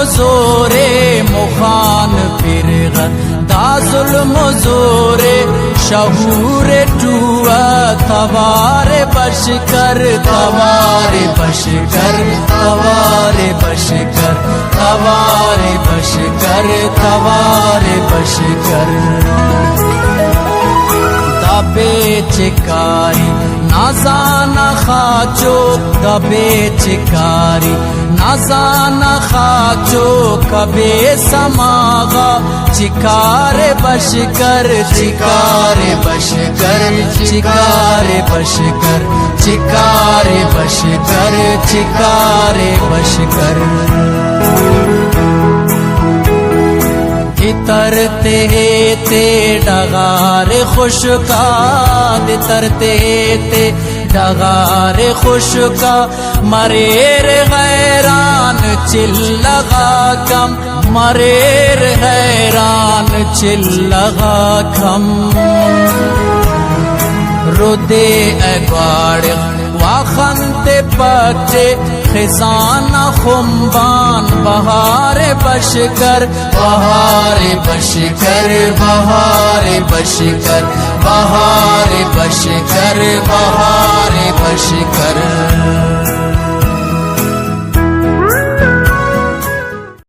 زور مخان پرغت دا ظلم زور شعور ٹوا توار بشکر توار بشکر توار بشکر توار بشکر توار بشکر دبے چکاری نازانا خاچو دبے چکاری نازانا خاچو کبے سماغا چکار بشکر چکار بشکر چکار بشکر چکار بشکر چکار بشکر ترتے تے ڈغار خشکا ترتے تے ڈغار خشکا مریر غیران چل لگا کم مریر حیران چل لگا کم رودے اگواڑ واخنت پکچے خزانہ خمبان بہار بشکر بہار بشکر بہار بشکر بہار بشکر بہار بشکر